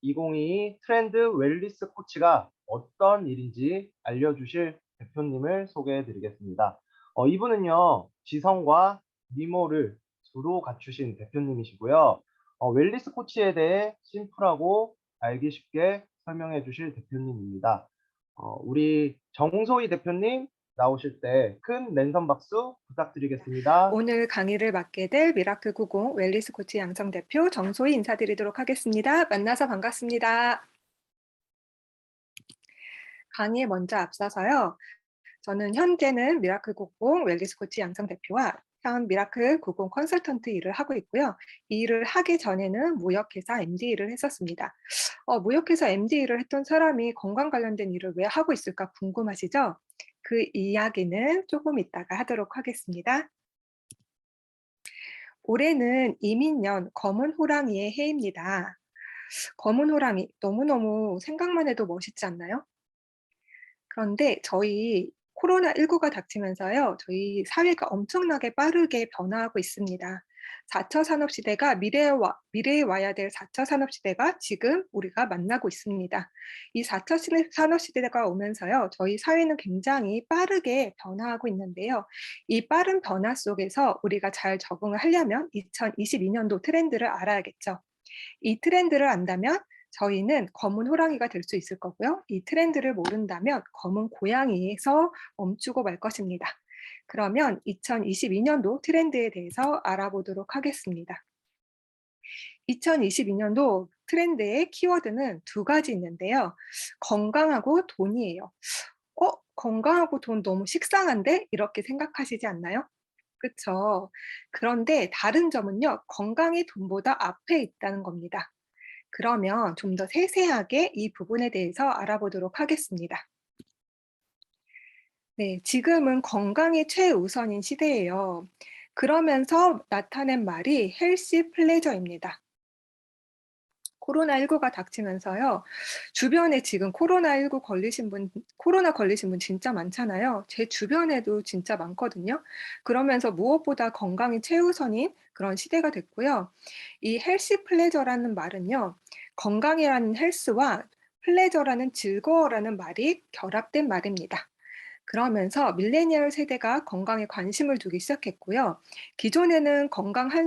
2022 트렌드 웰니스 코치가 어떤 일인지 알려주실 대표님을 소개해 드리겠습니다. 이분은요, 지성과 미모를 두루 갖추신 대표님이시고요. 웰니스 코치에 대해 심플하고 알기 쉽게 설명해 주실 대표님입니다. 우리 정소희 대표님 나오실 때 큰 랜선 박수 부탁드리겠습니다. 오늘 강의를 맡게 될 미라클 90 웰리스 코치 양성 대표 정소희 인사드리도록 하겠습니다. 만나서 반갑습니다. 강의에 먼저 앞서서요. 저는 현재는 미라클 90 웰리스 코치 양성 대표와 현 미라클 90 컨설턴트 일을 하고 있고요. 이 일을 하기 전에는 무역회사 MD 일을 했었습니다. 무역회사 MD 일을 했던 사람이 건강 관련된 일을 왜 하고 있을까 궁금하시죠? 그 이야기는 조금 이따가 하도록 하겠습니다. 올해는 이민년 검은 호랑이의 해입니다. 검은 호랑이 너무너무 생각만 해도 멋있지 않나요? 그런데 저희 코로나19가 닥치면서요. 저희 사회가 엄청나게 빠르게 변화하고 있습니다. 4차 산업 시대가 미래에 와야 될 4차 산업 시대가 지금 우리가 만나고 있습니다. 이 4차 산업 시대가 오면서요. 저희 사회는 굉장히 빠르게 변화하고 있는데요. 이 빠른 변화 속에서 우리가 잘 적응을 하려면 2022년도 트렌드를 알아야겠죠. 이 트렌드를 안다면 저희는 검은 호랑이가 될 수 있을 거고요. 이 트렌드를 모른다면 검은 고양이에서 멈추고 말 것입니다. 그러면 2022년도 트렌드에 대해서 알아보도록 하겠습니다. 2022년도 트렌드의 키워드는 두 가지 있는데요. 건강하고 돈이에요. 건강하고 돈 너무 식상한데? 이렇게 생각하시지 않나요? 그쵸. 그런데 다른 점은요. 건강이 돈보다 앞에 있다는 겁니다. 그러면 좀 더 세세하게 이 부분에 대해서 알아보도록 하겠습니다. 네, 지금은 건강이 최우선인 시대예요. 그러면서 나타낸 말이 헬시 플레저입니다. 코로나19가 닥치면서요. 주변에 지금 코로나 걸리신 분 진짜 많잖아요. 제 주변에도 진짜 많거든요. 그러면서 무엇보다 건강이 최우선인 그런 시대가 됐고요. 이 헬시 플레저라는 말은요. 건강이라는 헬스와 플레저라는 즐거워라는 말이 결합된 말입니다. 그러면서 밀레니얼 세대가 건강에 관심을 두기 시작했고요. 기존에는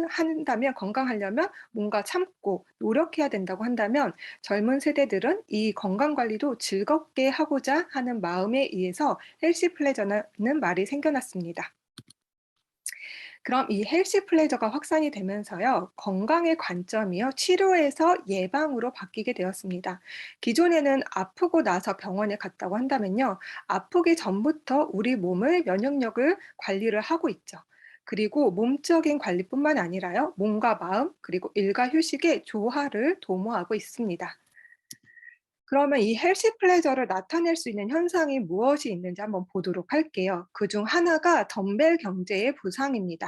한다면 건강하려면 뭔가 참고 노력해야 된다고 한다면 젊은 세대들은 이 건강 관리도 즐겁게 하고자 하는 마음에 의해서 헬시 플레저라는 말이 생겨났습니다. 그럼 이 헬시 플레저가 확산이 되면서요. 건강의 관점이요. 치료에서 예방으로 바뀌게 되었습니다. 기존에는 아프고 나서 병원에 갔다고 한다면요. 아프기 전부터 우리 몸의 면역력을 관리를 하고 있죠. 그리고 몸적인 관리뿐만 아니라요. 몸과 마음 그리고 일과 휴식의 조화를 도모하고 있습니다. 그러면 이 헬시 플레저를 나타낼 수 있는 현상이 무엇이 있는지 한번 보도록 할게요. 그중 하나가 덤벨 경제의 부상입니다.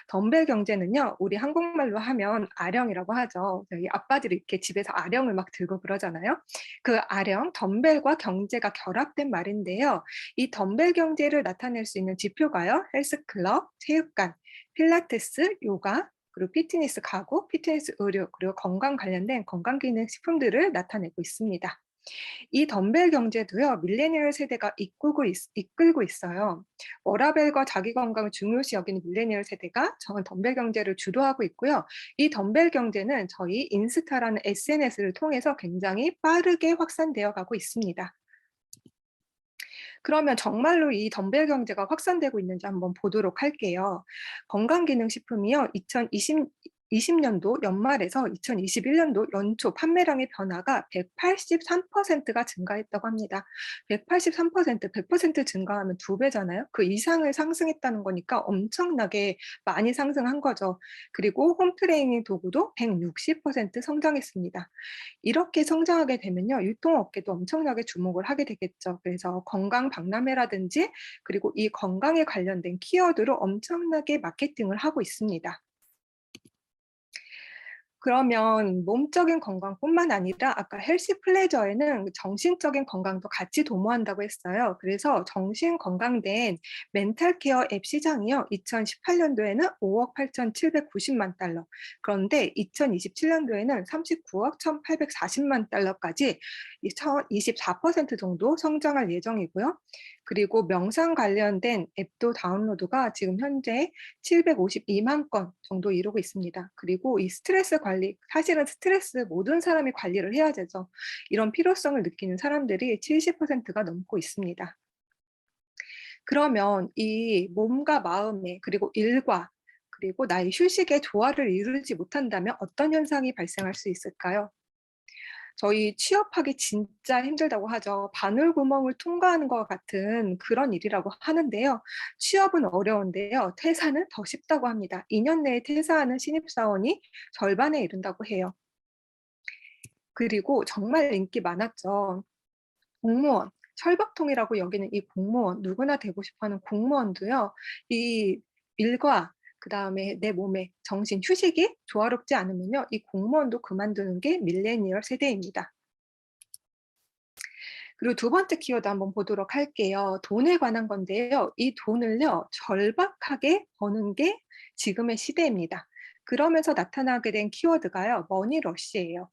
덤벨 경제는요. 우리 한국말로 하면 아령이라고 하죠. 저희 아빠들이 이렇게 집에서 아령을 막 들고 그러잖아요. 그 아령, 덤벨과 경제가 결합된 말인데요. 이 덤벨 경제를 나타낼 수 있는 지표가요. 헬스클럽, 체육관, 필라테스, 요가, 그리고 피트니스 가구, 피트니스 의료, 그리고 건강 관련된 건강기능식품들을 나타내고 있습니다. 이 덤벨 경제도요, 밀레니얼 세대가 이끌고 있어요. 워라밸과 자기 건강을 중요시 여기는 밀레니얼 세대가 덤벨 경제를 주도하고 있고요. 이 덤벨 경제는 저희 인스타라는 SNS를 통해서 굉장히 빠르게 확산되어 가고 있습니다. 그러면 정말로 이 덤벨 경제가 확산되고 있는지 한번 보도록 할게요. 건강기능식품이요. 2020년도 연말에서 2021년도 연초 판매량의 변화가 183%가 증가했다고 합니다. 183%, 100% 증가하면 2배잖아요. 그 이상을 상승했다는 거니까 엄청나게 많이 상승한 거죠. 그리고 홈트레이닝 도구도 160% 성장했습니다. 이렇게 성장하게 되면요. 유통업계도 엄청나게 주목을 하게 되겠죠. 그래서 건강 박람회라든지 그리고 이 건강에 관련된 키워드로 엄청나게 마케팅을 하고 있습니다. 그러면 몸적인 건강뿐만 아니라 아까 헬시 플레저에는 정신적인 건강도 같이 도모한다고 했어요. 그래서 정신 건강된 멘탈 케어 앱 시장이요. 2018년도에는 5억 8,790만 달러. 그런데 2027년도에는 39억 1,840만 달러까지 24% 정도 성장할 예정이고요. 그리고 명상 관련된 앱도 다운로드가 지금 현재 752만 건 정도 이루고 있습니다. 그리고 이 스트레스 관리, 사실은 스트레스 모든 사람이 관리를 해야 되죠. 이런 필요성을 느끼는 사람들이 70%가 넘고 있습니다. 그러면 이 몸과 마음의 그리고 일과 그리고 나의 휴식의 조화를 이루지 못한다면 어떤 현상이 발생할 수 있을까요? 저희 취업하기 진짜 힘들다고 하죠. 바늘구멍을 통과하는 것 같은 그런 일이라고 하는데요. 취업은 어려운데요. 퇴사는 더 쉽다고 합니다. 2년 내에 퇴사하는 신입사원이 절반에 이른다고 해요. 그리고 정말 인기 많았죠. 공무원, 철밥통이라고 여기는 이 공무원, 누구나 되고 싶어하는 공무원도요. 이 일과 그다음에 내 몸의 정신 휴식이 조화롭지 않으면요. 이 공무원도 그만두는 게 밀레니얼 세대입니다. 그리고 두 번째 키워드 한번 보도록 할게요. 돈에 관한 건데요. 이 돈을요, 절박하게 버는 게 지금의 시대입니다. 그러면서 나타나게 된 키워드가요, 머니러시예요.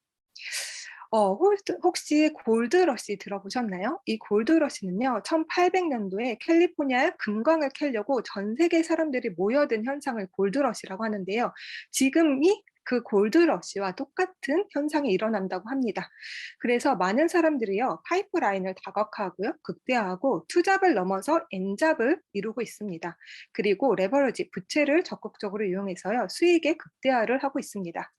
혹시 골드러시 들어보셨나요? 이 골드러시는요, 1800년도에 캘리포니아의 금광을 캐려고 전 세계 사람들이 모여든 현상을 골드러시라고 하는데요. 지금이 그 골드러시와 똑같은 현상이 일어난다고 합니다. 그래서 많은 사람들이요, 파이프라인을 다각화하고요, 극대화하고 투잡을 넘어서 엔잡을 이루고 있습니다. 그리고 레버리지, 부채를 적극적으로 이용해서요, 수익의 극대화를 하고 있습니다.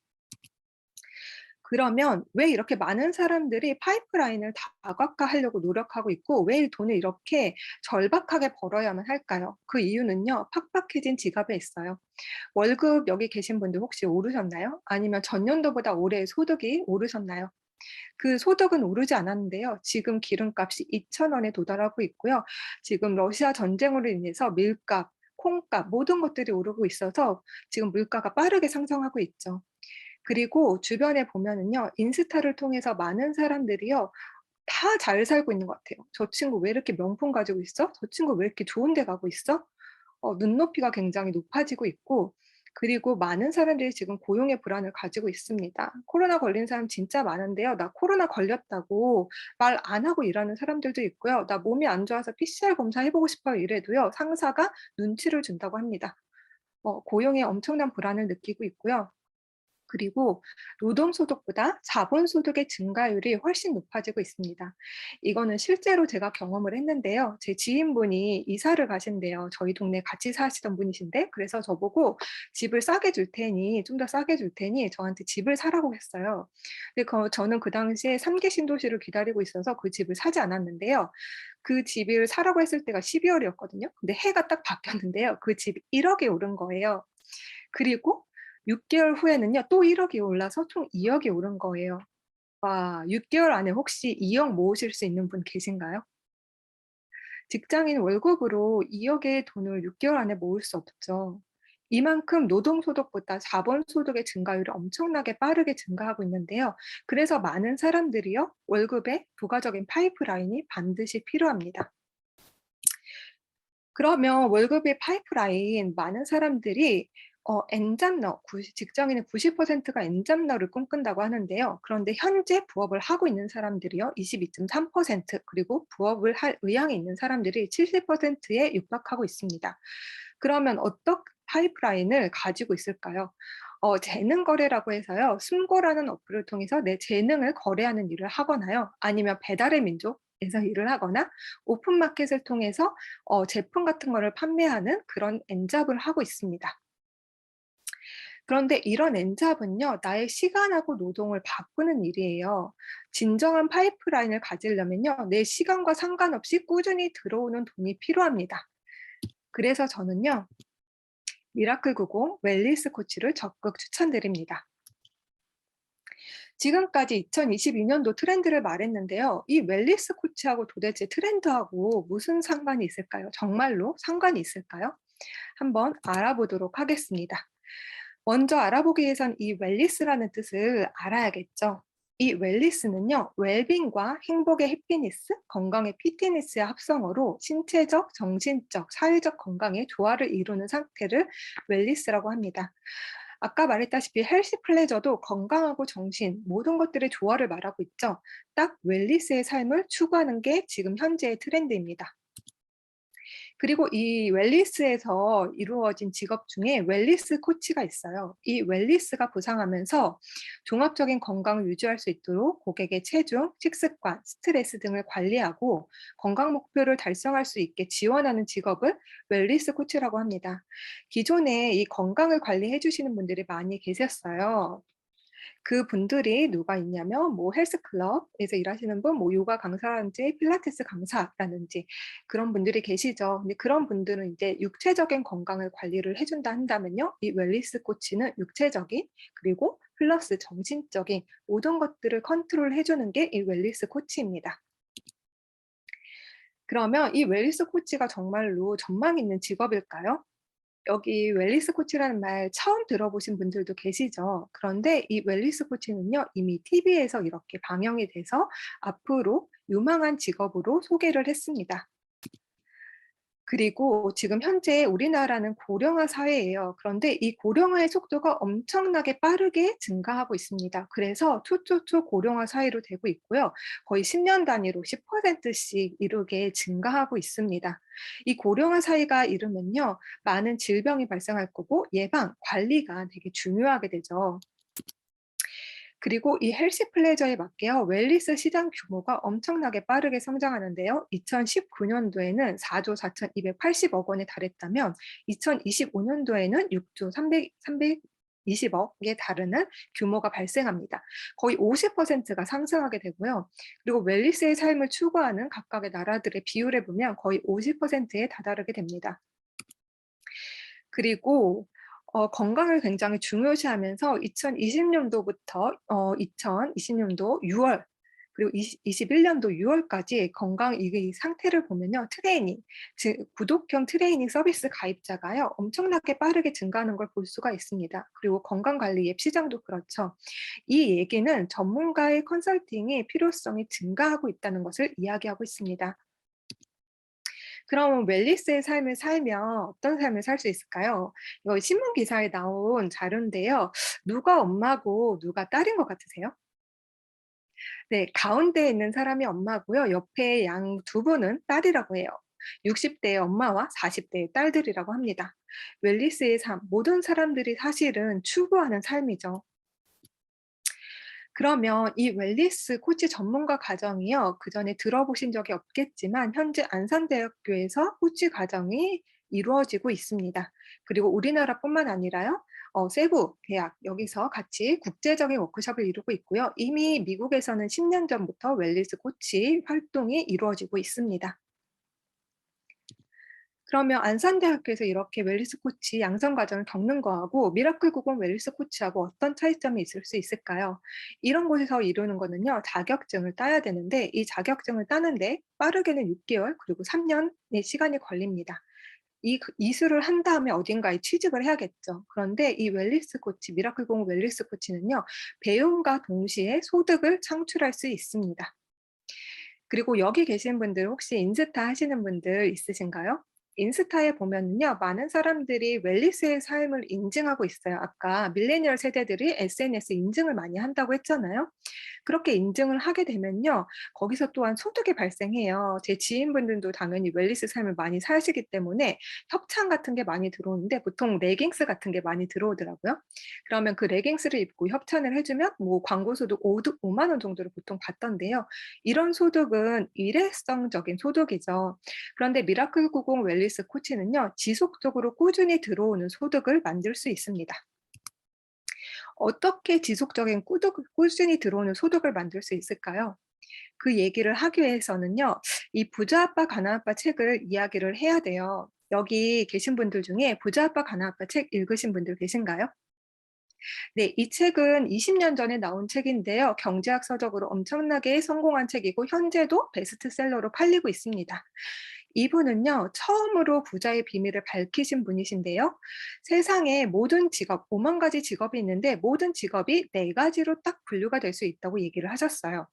그러면 왜 이렇게 많은 사람들이 파이프라인을 다각화하려고 노력하고 있고 왜 이 돈을 이렇게 절박하게 벌어야만 할까요? 그 이유는요. 팍팍해진 지갑에 있어요. 월급 여기 계신 분들 혹시 오르셨나요? 아니면 전년도보다 올해 소득이 오르셨나요? 그 소득은 오르지 않았는데요. 지금 기름값이 2,000원에 도달하고 있고요. 지금 러시아 전쟁으로 인해서 밀값, 콩값 모든 것들이 오르고 있어서 지금 물가가 빠르게 상승하고 있죠. 그리고 주변에 보면은요. 인스타를 통해서 많은 사람들이요. 다 잘 살고 있는 것 같아요. '저 친구 왜 이렇게 명품 가지고 있어? 저 친구 왜 이렇게 좋은 데 가고 있어?' 눈높이가 굉장히 높아지고 있고 그리고 많은 사람들이 지금 고용의 불안을 가지고 있습니다. 코로나 걸린 사람 진짜 많은데요. "나 코로나 걸렸다고 말 안 하고 일하는 사람들도 있고요. "나 몸이 안 좋아서 PCR 검사해 보고 싶어요." 이래도요. 상사가 눈치를 준다고 합니다. 고용에 엄청난 불안을 느끼고 있고요. 그리고 노동소득보다 자본소득의 증가율이 훨씬 높아지고 있습니다. 이거는 실제로 제가 경험을 했는데요. 제 지인분이 이사를 가신대요. 저희 동네에 같이 사시던 분이신데 그래서 저보고 "집을 싸게 줄 테니 좀 더 싸게 줄 테니 저한테 집을 사라고 했어요. 근데 저는 그 당시에 3기 신도시를 기다리고 있어서 그 집을 사지 않았는데요. 그 집을 사라고 했을 때가 12월 월이었거든요. 근데 해가 딱 바뀌었는데요. 그 집이 1억에 오른 거예요. 그리고 6개월 개월 후에는요 또 1억이 올라서 총 2억이 오른 거예요. 와 6개월 개월 안에 혹시 2억 모으실 수 있는 분 계신가요? 직장인 월급으로 2억의 돈을 6개월 개월 안에 모을 수 없죠. 이만큼 노동소득보다 자본소득의 증가율이 엄청나게 빠르게 증가하고 있는데요. 그래서 많은 사람들이요 월급에 부가적인 파이프라인이 반드시 필요합니다. 그러면 월급의 파이프라인 많은 사람들이 엔잡러 직장인의 90%가 엔잡러를 꿈꾼다고 하는데요. 그런데 현재 부업을 하고 있는 사람들이요. 22.3% 그리고 부업을 할 의향이 있는 사람들이 70%에 육박하고 있습니다. 그러면 어떤 파이프라인을 가지고 있을까요? 재능 거래라고 해서요. 숨고라는 어플을 통해서 내 재능을 거래하는 일을 하거나요. 아니면 배달의 민족에서 일을 하거나 오픈 마켓을 통해서 제품 같은 거를 판매하는 그런 엔잡을 하고 있습니다. 그런데 이런 엔잡은요. 나의 시간하고 노동을 바꾸는 일이에요. 진정한 파이프라인을 가지려면요. 내 시간과 상관없이 꾸준히 들어오는 돈이 필요합니다. 그래서 저는요. 미라클 90 웰니스 코치를 적극 추천드립니다. 지금까지 2022년도 트렌드를 말했는데요. 이 웰니스 코치하고 도대체 트렌드하고 무슨 상관이 있을까요? 정말로 상관이 있을까요? 한번 알아보도록 하겠습니다. 먼저 알아보기 위해선 이 웰리스라는 뜻을 알아야겠죠. 이 웰리스는요, 웰빙과 행복의 해피니스, 건강의 피트니스의 합성어로 신체적, 정신적, 사회적 건강의 조화를 이루는 상태를 웰리스라고 합니다. 아까 말했다시피 헬시 플레저도 건강하고 정신, 모든 것들의 조화를 말하고 있죠. 딱 웰리스의 삶을 추구하는 게 지금 현재의 트렌드입니다. 그리고 이 웰리스에서 이루어진 직업 중에 웰리스 코치가 있어요. 이 웰리스가 부상하면서 종합적인 건강을 유지할 수 있도록 고객의 체중, 식습관, 스트레스 등을 관리하고 건강 목표를 달성할 수 있게 지원하는 직업을 웰리스 코치라고 합니다. 기존에 이 건강을 관리해 주시는 분들이 많이 계셨어요. 그분들이 누가 있냐면 뭐 헬스클럽에서 일하시는 분, 뭐 요가 강사라든지 필라테스 강사라든지 그런 분들이 계시죠. 근데 그런 분들은 이제 육체적인 건강을 관리를 해 준다 한다면요. 이 웰니스 코치는 육체적인 그리고 플러스 정신적인 모든 것들을 컨트롤해 주는 게 이 웰니스 코치입니다. 그러면 이 웰니스 코치가 정말로 전망 있는 직업일까요? 여기 웰니스 코치라는 말 처음 들어보신 분들도 계시죠. 그런데 이 웰니스 코치는요, 이미 TV에서 이렇게 방영이 돼서 앞으로 유망한 직업으로 소개를 했습니다. 그리고 지금 현재 우리나라는 고령화 사회예요. 그런데 이 고령화의 속도가 엄청나게 빠르게 증가하고 있습니다. 그래서 초초초 고령화 사회로 되고 있고요. 거의 10년 단위로 10%씩 이르게 증가하고 있습니다. 이 고령화 사회가 이르면요, 많은 질병이 발생할 거고 예방, 관리가 되게 중요하게 되죠. 그리고 이 헬시 플레저에 맞게요. 웰니스 시장 규모가 엄청나게 빠르게 성장하는데요. 2019년도에는 4조 4,280억 원에 달했다면 2025년도에는 6조 320억에 달하는 규모가 발생합니다. 거의 50%가 상승하게 되고요. 그리고 웰니스의 삶을 추구하는 각각의 나라들의 비율에 보면 거의 50%에 다다르게 됩니다. 그리고 건강을 굉장히 중요시하면서 2020년도부터 2020년도 6월 그리고 21년도 6월까지 건강 이 상태를 보면요. 트레이닝, 즉 구독형 트레이닝 서비스 가입자가요. 엄청나게 빠르게 증가하는 걸 볼 수가 있습니다. 그리고 건강관리 앱 시장도 그렇죠. 이 얘기는 전문가의 컨설팅의 필요성이 증가하고 있다는 것을 이야기하고 있습니다. 그럼 웰니스의 삶을 살면 어떤 삶을 살 수 있을까요? 이거 신문 기사에 나온 자료인데요. 누가 엄마고 누가 딸인 것 같으세요? 네, 가운데에 있는 사람이 엄마고요. 옆에 양 두 분은 딸이라고 해요. 60대의 엄마와 40대의 딸들이라고 합니다. 웰니스의 삶, 모든 사람들이 사실은 추구하는 삶이죠. 그러면 이 웰니스 코치 전문가 과정이요. 그전에 들어보신 적이 없겠지만 현재 안산대학교에서 코치 과정이 이루어지고 있습니다. 그리고 우리나라뿐만 아니라요. 세부 대학 여기서 같이 국제적인 워크숍을 이루고 있고요. 이미 미국에서는 10년 전부터 웰니스 코치 활동이 이루어지고 있습니다. 그러면 안산대학교에서 이렇게 웰니스 코치 양성 과정을 겪는 거하고 미라클 구공 웰니스 코치하고 어떤 차이점이 있을 수 있을까요? 이런 곳에서 이루는 거는요, 자격증을 따야 되는데 이 자격증을 따는데 빠르게는 6개월 그리고 3년의 시간이 걸립니다. 이 이수를 한 다음에 어딘가에 취직을 해야겠죠. 그런데 이 웰니스 코치, 미라클 구공 웰니스 코치는요, 배움과 동시에 소득을 창출할 수 있습니다. 그리고 여기 계신 분들 혹시 인스타 하시는 분들 있으신가요? 인스타에 보면은요, 많은 사람들이 웰니스의 삶을 인증하고 있어요. 아까 밀레니얼 세대들이 SNS 인증을 많이 한다고 했잖아요. 그렇게 인증을 하게 되면요, 거기서 또한 소득이 발생해요. 제 지인분들도 당연히 웰니스 삶을 많이 사시기 때문에 협찬 같은 게 많이 들어오는데 보통 레깅스 같은 게 많이 들어오더라고요. 그러면 그 레깅스를 입고 협찬을 해주면 뭐 광고 소득 5만 원 정도를 보통 받던데요. 이런 소득은 일회성적인 소득이죠. 그런데 미라클 90 웰니스 코치는요, 지속적으로 꾸준히 들어오는 소득을 만들 수 있습니다. 어떻게 지속적인 꾸준히 들어오는 소득을 만들 수 있을까요? 그 얘기를 하기 위해서는요, 이 부자 아빠 가난 아빠 책을 이야기를 해야 돼요. 여기 계신 분들 중에 부자 아빠 가난 아빠 책 읽으신 분들 계신가요? 네, 이 책은 20년 전에 나온 책인데요. 경제학 서적으로 엄청나게 성공한 책이고 현재도 베스트셀러로 팔리고 있습니다. 이분은요, 처음으로 부자의 비밀을 밝히신 분이신데요. 세상에 모든 직업, 5만 가지 직업이 있는데 모든 직업이 네 가지로 딱 분류가 될 수 있다고 얘기를 하셨어요.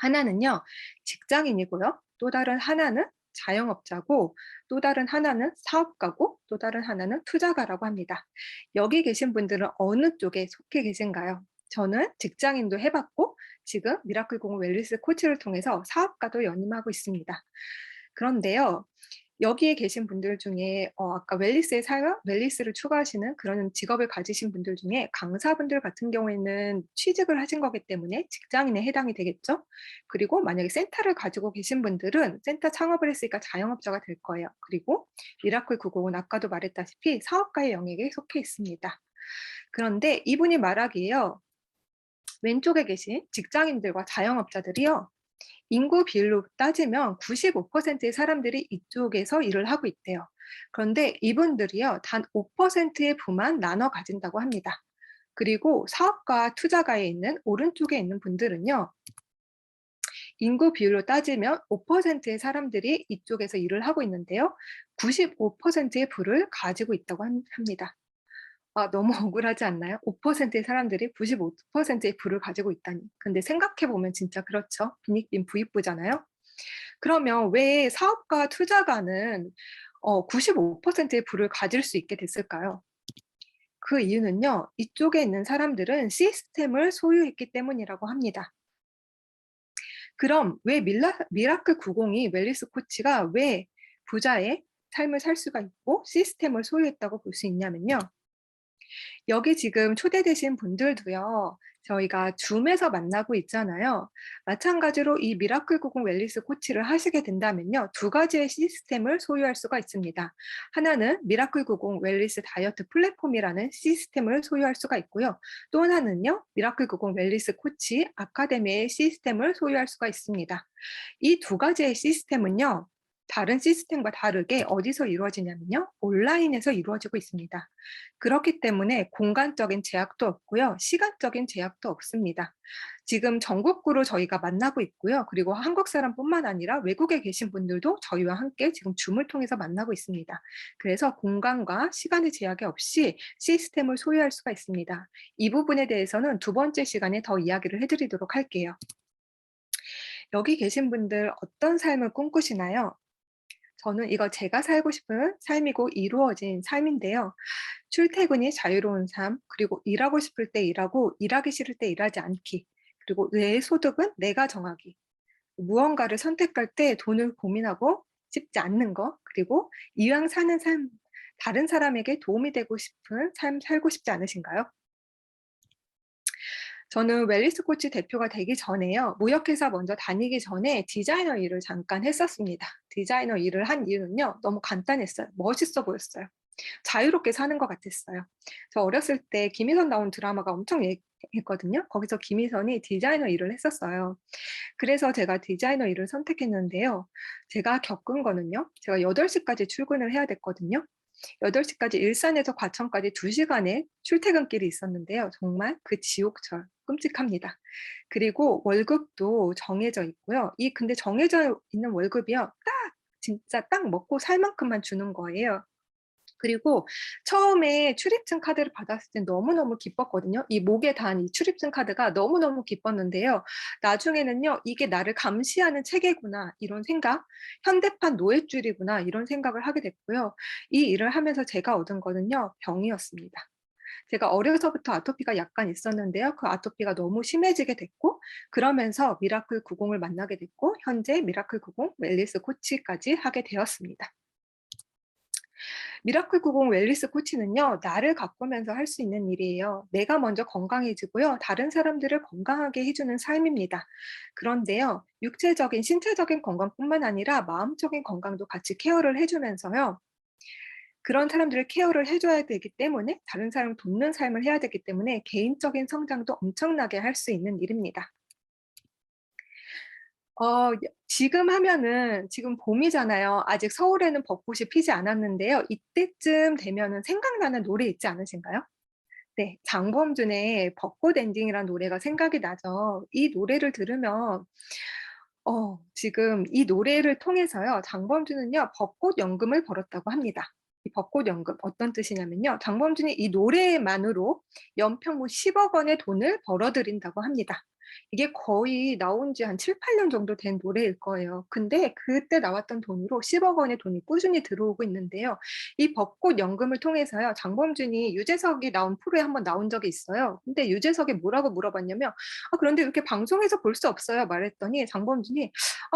하나는요, 직장인이고요. 또 다른 하나는 자영업자고, 또 다른 하나는 사업가고, 또 다른 하나는 투자가라고 합니다. 여기 계신 분들은 어느 쪽에 속해 계신가요? 저는 직장인도 해봤고, 지금 미라클 공원 웰리스 코치를 통해서 사업가도 연임하고 있습니다. 그런데요, 여기에 계신 분들 중에 아까 웰니스에 사용 웰니스를 추구하시는 그런 직업을 가지신 분들 중에 강사분들 같은 경우에는 취직을 하신 거기 때문에 직장인에 해당이 되겠죠. 그리고 만약에 센터를 가지고 계신 분들은 센터 창업을 했으니까 자영업자가 될 거예요. 그리고 미라클 995는 아까도 말했다시피 사업가의 영역에 속해 있습니다. 그런데 이분이 말하기에요. 왼쪽에 계신 직장인들과 자영업자들이요. 인구 비율로 따지면 95%의 사람들이 이쪽에서 일을 하고 있대요. 그런데 이분들이요, 단 5%의 부만 나눠 가진다고 합니다. 그리고 사업가, 투자가에 있는 오른쪽에 있는 분들은요, 인구 비율로 따지면 5%의 사람들이 이쪽에서 일을 하고 있는데요, 95%의 부를 가지고 있다고 합니다. 아, 너무 억울하지 않나요? 5%의 사람들이 95%의 부를 가지고 있다니. 근데 생각해 보면 진짜 그렇죠. 빈익빈 부익부잖아요. 그러면 왜 사업가, 투자가는 95%의 부를 가질 수 있게 됐을까요? 그 이유는요. 이쪽에 있는 사람들은 시스템을 소유했기 때문이라고 합니다. 그럼 왜 미라클 90이 웰리스 코치가 왜 부자의 삶을 살 수가 있고 시스템을 소유했다고 볼 수 있냐면요. 여기 지금 초대되신 분들도요. 저희가 줌에서 만나고 있잖아요. 마찬가지로 이 미라클 90 웰니스 코치를 하시게 된다면요. 두 가지의 시스템을 소유할 수가 있습니다. 하나는 미라클 90 웰니스 다이어트 플랫폼이라는 시스템을 소유할 수가 있고요. 또 하나는요. 미라클 90 웰니스 코치 아카데미의 시스템을 소유할 수가 있습니다. 이 두 가지의 시스템은요. 다른 시스템과 다르게 어디서 이루어지냐면요. 온라인에서 이루어지고 있습니다. 그렇기 때문에 공간적인 제약도 없고요. 시간적인 제약도 없습니다. 지금 전국구로 저희가 만나고 있고요. 그리고 한국 사람뿐만 아니라 외국에 계신 분들도 저희와 함께 지금 줌을 통해서 만나고 있습니다. 그래서 공간과 시간의 제약이 없이 시스템을 소유할 수가 있습니다. 이 부분에 대해서는 두 번째 시간에 더 이야기를 해드리도록 할게요. 여기 계신 분들 어떤 삶을 꿈꾸시나요? 저는 이거 제가 살고 싶은 삶이고 이루어진 삶인데요. 출퇴근이 자유로운 삶, 그리고 일하고 싶을 때 일하고 일하기 싫을 때 일하지 않기, 그리고 내 소득은 내가 정하기. 무언가를 선택할 때 돈을 고민하고 싶지 않는 거, 그리고 이왕 사는 삶, 다른 사람에게 도움이 되고 싶은 삶 살고 싶지 않으신가요? 저는 웰니스 코치 대표가 되기 전에요. 무역회사 먼저 다니기 전에 디자이너 일을 잠깐 했었습니다. 디자이너 일을 한 이유는요. 너무 간단했어요. 멋있어 보였어요. 자유롭게 사는 것 같았어요. 저 어렸을 때 김희선 나온 드라마가 엄청 했거든요. 거기서 김희선이 디자이너 일을 했었어요. 그래서 제가 디자이너 일을 선택했는데요. 제가 겪은 거는요. 제가 8시까지 출근을 해야 됐거든요. 8시까지 일산에서 과천까지 2시간의 출퇴근길이 있었는데요. 정말 그 지옥철 끔찍합니다. 그리고 월급도 정해져 있고요. 근데 정해져 있는 월급이요. 진짜 딱 먹고 살 만큼만 주는 거예요. 그리고 처음에 출입증 카드를 받았을 땐 너무너무 기뻤거든요. 이 목에 단 이 출입증 카드가 너무너무 기뻤는데요. 나중에는요. '이게 나를 감시하는 체계구나.' 이런 생각, '현대판 노예줄이구나.' 이런 생각을 하게 됐고요. 이 일을 하면서 제가 얻은 거는요. 병이었습니다. 제가 어려서부터 아토피가 약간 있었는데요. 그 아토피가 너무 심해지게 됐고 그러면서 미라클 90을 만나게 됐고 현재 미라클 90 웰니스 코치까지 하게 되었습니다. 미라클 90 웰니스 코치는요. 나를 가꾸면서 할 수 있는 일이에요. 내가 먼저 건강해지고요. 다른 사람들을 건강하게 해 주는 삶입니다. 그런데요. 육체적인 신체적인 건강뿐만 아니라 마음적인 건강도 같이 케어를 해 주면서요. 그런 사람들을 케어를 해 줘야 되기 때문에 다른 사람을 돕는 삶을 해야 되기 때문에 개인적인 성장도 엄청나게 할 수 있는 일입니다. 지금 하면은 지금 봄이잖아요. 아직 서울에는 벚꽃이 피지 않았는데요. 이때쯤 되면은 생각나는 노래 있지 않으신가요? 네. 장범준의 벚꽃 엔딩이라는 노래가 생각이 나죠. 이 노래를 들으면 지금 이 노래를 통해서요. 장범준은요. 벚꽃 연금을 벌었다고 합니다. 이 벚꽃 연금 어떤 뜻이냐면요. 장범준이 이 노래만으로 연평 뭐 10억 원의 돈을 벌어들인다고 합니다. 이게 거의 나온 지 한 7-8년 정도 된 노래일 거예요. 근데 그때 나왔던 돈으로 10억 원의 돈이 꾸준히 들어오고 있는데요. 이 벚꽃 연금을 통해서요. 장범준이 유재석이 나온 프로에 한번 나온 적이 있어요. 근데 유재석이 뭐라고 물어봤냐면 그런데 이렇게 방송에서 볼 수 없어요. 말했더니 장범준이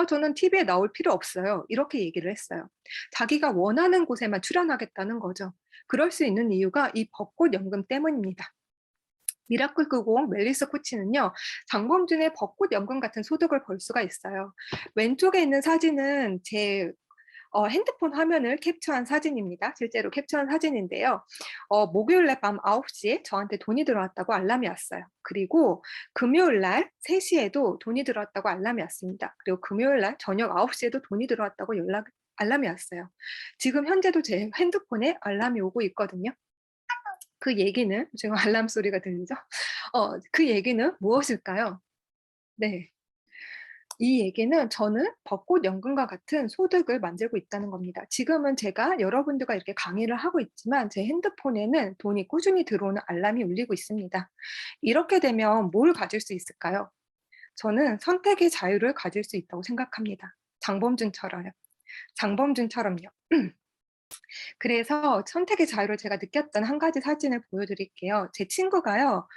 저는 TV에 나올 필요 없어요. 이렇게 얘기를 했어요. 자기가 원하는 곳에만 출연하겠다는 거죠. 그럴 수 있는 이유가 이 벚꽃 연금 때문입니다. 미라클 90 멜리스 코치는요. 장범준의 벚꽃 연금 같은 소득을 벌 수가 있어요. 왼쪽에 있는 사진은 제 핸드폰 화면을 캡처한 사진입니다. 실제로 캡처한 사진인데요. 목요일 날 밤 9시에 저한테 돈이 들어왔다고 알람이 왔어요. 그리고 금요일 날 3시에도 돈이 들어왔다고 알람이 왔습니다. 그리고 금요일 날 저녁 9시에도 돈이 들어왔다고 알람이 왔어요. 지금 현재도 제 핸드폰에 알람이 오고 있거든요. 그 얘기는 지금 알람 소리가 들리죠? 그 얘기는 무엇일까요? 네. 이 얘기는 저는 벚꽃 연금과 같은 소득을 만들고 있다는 겁니다. 지금은 제가 여러분들과 이렇게 강의를 하고 있지만 제 핸드폰에는 돈이 꾸준히 들어오는 알람이 울리고 있습니다. 이렇게 되면 뭘 가질 수 있을까요? 저는 선택의 자유를 가질 수 있다고 생각합니다. 장범준처럼요. 장범준처럼요. 그래서 선택의 자유를 제가 느꼈던 한 가지 사진을 보여드릴게요. 제 친구가요.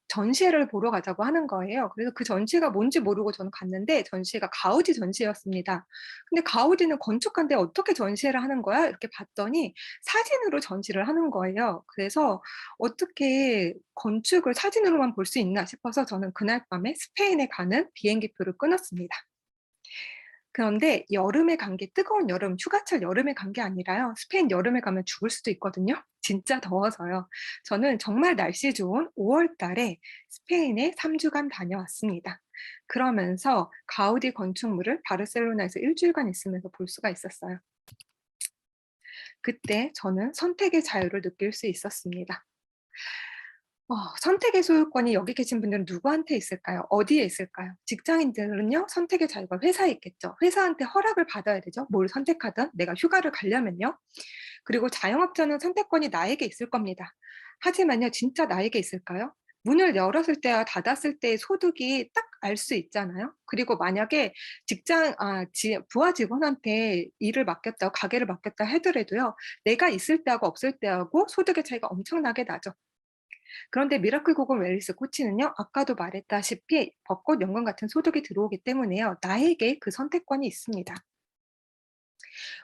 전시회를 보러 가자고 하는 거예요. 그래서 그 전시가 뭔지 모르고 저는 갔는데 전시가 가우디 전시였습니다. 근데 가우디는 건축가인데 어떻게 전시회를 하는 거야? 이렇게 봤더니 사진으로 전시를 하는 거예요. 그래서 어떻게 건축을 사진으로만 볼 수 있나 싶어서 저는 그날 밤에 스페인에 가는 비행기표를 끊었습니다. 그런데 여름에 간 게 뜨거운 여름, 휴가철 여름에 간 게 아니라요. 스페인 여름에 가면 죽을 수도 있거든요. 진짜 더워서요. 저는 정말 날씨 좋은 5월 달에 스페인에 3주간 다녀왔습니다. 그러면서 가우디 건축물을 바르셀로나에서 1주일간 있으면서 볼 수가 있었어요. 그때 저는 선택의 자유를 느낄 수 있었습니다. 선택의 소유권이 여기 계신 분들은 누구한테 있을까요? 어디에 있을까요? 직장인들은요, 선택의 자유가 회사에 있겠죠. 회사한테 허락을 받아야 되죠. 뭘 선택하든 내가 휴가를 가려면요. 그리고 자영업자는 선택권이 나에게 있을 겁니다. 하지만요, 진짜 나에게 있을까요? 문을 열었을 때와 닫았을 때의 소득이 딱 알 수 있잖아요. 그리고 만약에 부하 직원한테 일을 맡겼다, 가게를 맡겼다 하더라도요, 내가 있을 때하고 없을 때하고 소득의 차이가 엄청나게 나죠. 그런데 미라클 고글 웰리스 코치는요. 아까도 말했다시피 벚꽃 연금 같은 소득이 들어오기 때문에요. 나에게 그 선택권이 있습니다.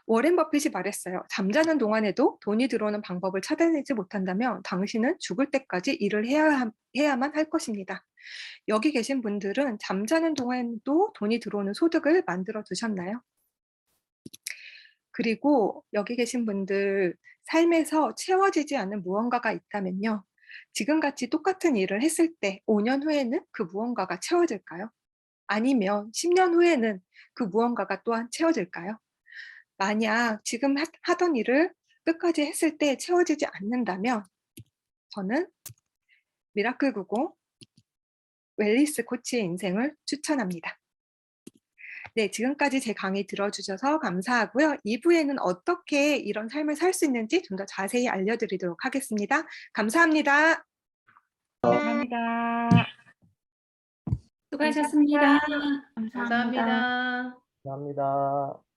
워렌 버핏이 말했어요. 잠자는 동안에도 돈이 들어오는 방법을 찾아내지 못한다면 당신은 죽을 때까지 일을 해야만 할 것입니다. 여기 계신 분들은 잠자는 동안도 돈이 들어오는 소득을 만들어 두셨나요? 그리고 여기 계신 분들 삶에서 채워지지 않는 무언가가 있다면요. 지금같이 똑같은 일을 했을 때 5년 후에는 그 무언가가 채워질까요? 아니면 10년 후에는 그 무언가가 또한 채워질까요? 만약 지금 하던 일을 끝까지 했을 때 채워지지 않는다면 저는 미라클 90 웰리스 코치의 인생을 추천합니다. 네, 지금까지 제 강의 들어주셔서 감사하고요. 2부에는 어떻게 이런 삶을 살 수 있는지 좀 더 자세히 알려드리도록 하겠습니다. 감사합니다. 감사합니다. 수고하셨습니다. 감사합니다. 감사합니다. 감사합니다.